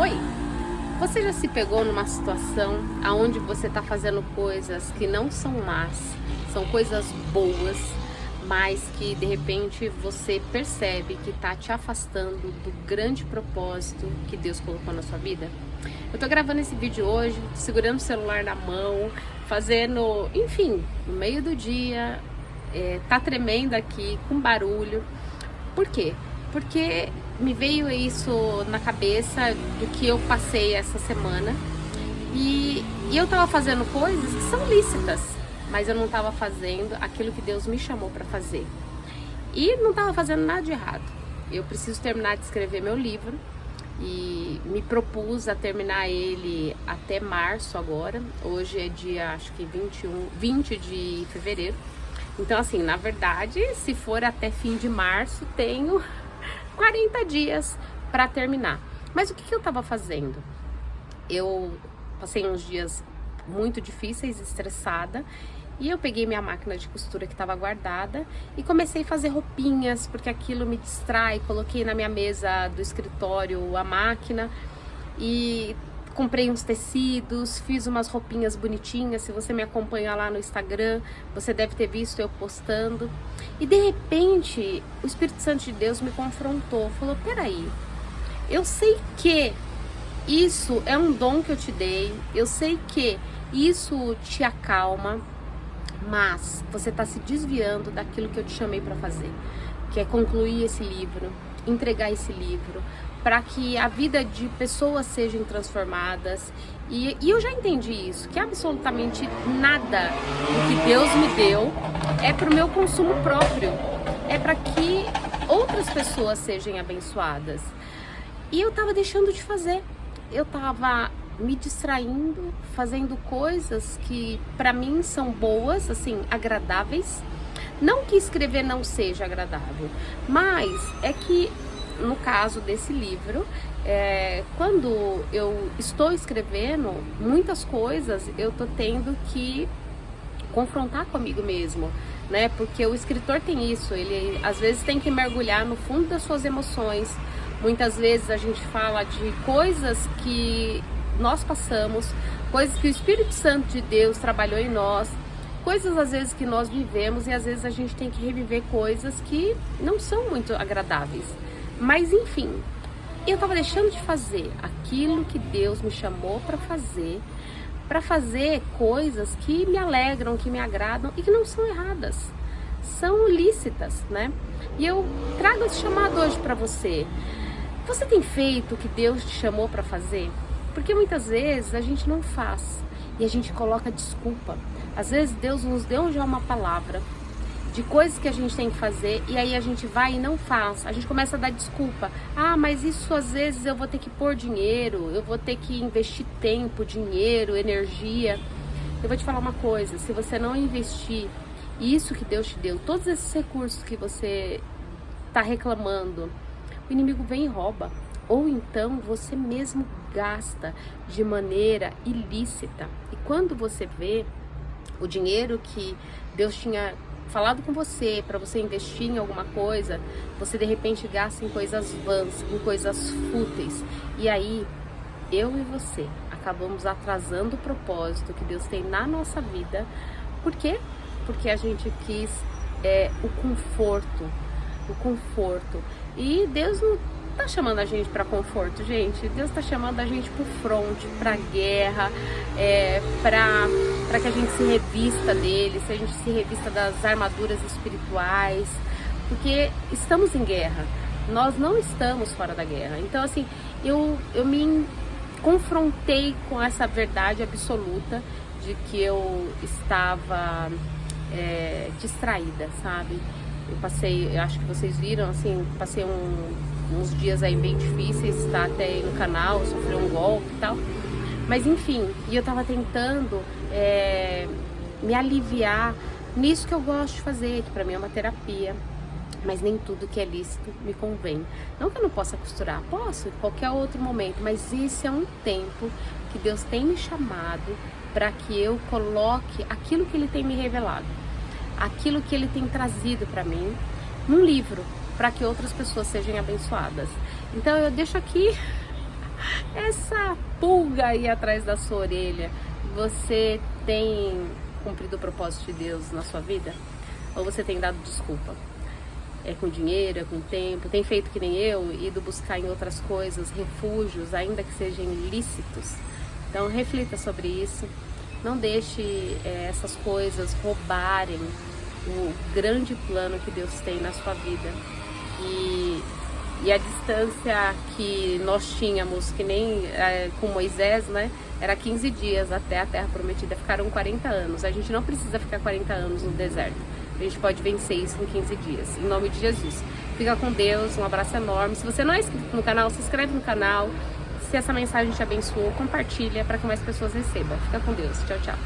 Oi, você já se pegou numa situação onde você está fazendo coisas que não são más, são coisas boas, mas que de repente você percebe que está te afastando do grande propósito que Deus colocou na sua vida? Eu tô gravando esse vídeo hoje, segurando o celular na mão, fazendo, enfim, no meio do dia, tá tremendo aqui, com barulho. Por quê? Porque me veio isso na cabeça do que eu passei essa semana e eu tava fazendo coisas que são lícitas, mas eu não tava fazendo aquilo que Deus me chamou para fazer. E não tava fazendo nada de errado. Eu preciso terminar de escrever meu livro e me propus a terminar ele até março agora. Hoje é dia, acho que 20 de fevereiro. Então, assim, na verdade, se for até fim de março, tenho 40 dias para terminar. Mas o que eu estava fazendo? Eu passei uns dias muito difíceis, estressada, e eu peguei minha máquina de costura que estava guardada e comecei a fazer roupinhas, porque aquilo me distrai. Coloquei na minha mesa do escritório a máquina e comprei uns tecidos, fiz umas roupinhas bonitinhas. Se você me acompanha lá no Instagram, você deve ter visto eu postando. E de repente, o Espírito Santo de Deus me confrontou, falou: peraí, eu sei que isso é um dom que eu te dei, eu sei que isso te acalma, mas você está se desviando daquilo que eu te chamei para fazer, que é concluir esse livro, entregar esse livro, para que a vida de pessoas sejam transformadas. E eu já entendi isso, que absolutamente nada do que Deus me deu é para o meu consumo próprio, é para que outras pessoas sejam abençoadas. E eu estava deixando de fazer, eu estava me distraindo, fazendo coisas que para mim são boas, assim, agradáveis. Não que escrever não seja agradável, mas é que no caso desse livro, quando eu estou escrevendo, muitas coisas eu tô tendo que confrontar comigo mesmo, né? Porque o escritor tem isso, ele às vezes tem que mergulhar no fundo das suas emoções. Muitas vezes a gente fala de coisas que nós passamos, coisas que o Espírito Santo de Deus trabalhou em nós, coisas às vezes que nós vivemos, e às vezes a gente tem que reviver coisas que não são muito agradáveis. Mas enfim, eu estava deixando de fazer aquilo que Deus me chamou para fazer coisas que me alegram, que me agradam e que não são erradas, são lícitas, né? E eu trago esse chamado hoje para você. Você tem feito o que Deus te chamou para fazer? Porque muitas vezes a gente não faz e a gente coloca desculpa. Às vezes Deus nos deu já uma palavra de coisas que a gente tem que fazer, e aí a gente vai e não faz. A gente começa a dar desculpa. Ah, mas isso às vezes eu vou ter que pôr dinheiro, eu vou ter que investir tempo, dinheiro, energia. Eu vou te falar uma coisa: se você não investir isso que Deus te deu, todos esses recursos que você está reclamando, o inimigo vem e rouba. Ou então você mesmo gasta de maneira ilícita. E quando você vê o dinheiro que Deus tinha falado com você para você investir em alguma coisa, você de repente gasta em coisas vãs, em coisas fúteis. E aí, eu e você acabamos atrasando o propósito que Deus tem na nossa vida. Por quê? Porque a gente quis o conforto. E Deus não tá chamando a gente para conforto, gente. Deus tá chamando a gente pro front, pra guerra, para que a gente se revista dele, se a gente se revista das armaduras espirituais, porque estamos em guerra, nós não estamos fora da guerra. Então, assim, eu me confrontei com essa verdade absoluta de que eu estava distraída, sabe? Eu acho que vocês viram, assim, passei uns dias aí bem difíceis, tá até aí no canal, sofri um golpe e tal. Mas enfim, e eu tava tentando me aliviar nisso que eu gosto de fazer, que pra mim é uma terapia. Mas nem tudo que é lícito me convém. Não que eu não possa costurar, posso em qualquer outro momento, mas esse é um tempo que Deus tem me chamado para que eu coloque aquilo que Ele tem me revelado, aquilo que Ele tem trazido para mim, num livro, para que outras pessoas sejam abençoadas. Então eu deixo aqui essa pulga aí atrás da sua orelha, você tem cumprido o propósito de Deus na sua vida? Ou você tem dado desculpa? É com dinheiro, é com tempo, tem feito que nem eu, ido buscar em outras coisas refúgios, ainda que sejam ilícitos? Então reflita sobre isso, não deixe essas coisas roubarem o grande plano que Deus tem na sua vida. E a distância que nós tínhamos, que nem com Moisés, né, era 15 dias até a Terra Prometida, ficaram 40 anos. A gente não precisa ficar 40 anos no deserto, a gente pode vencer isso em 15 dias, em nome de Jesus. Fica com Deus, um abraço enorme. Se você não é inscrito no canal, se inscreve no canal. Se essa mensagem te abençoou, compartilha para que mais pessoas recebam. Fica com Deus, tchau, tchau.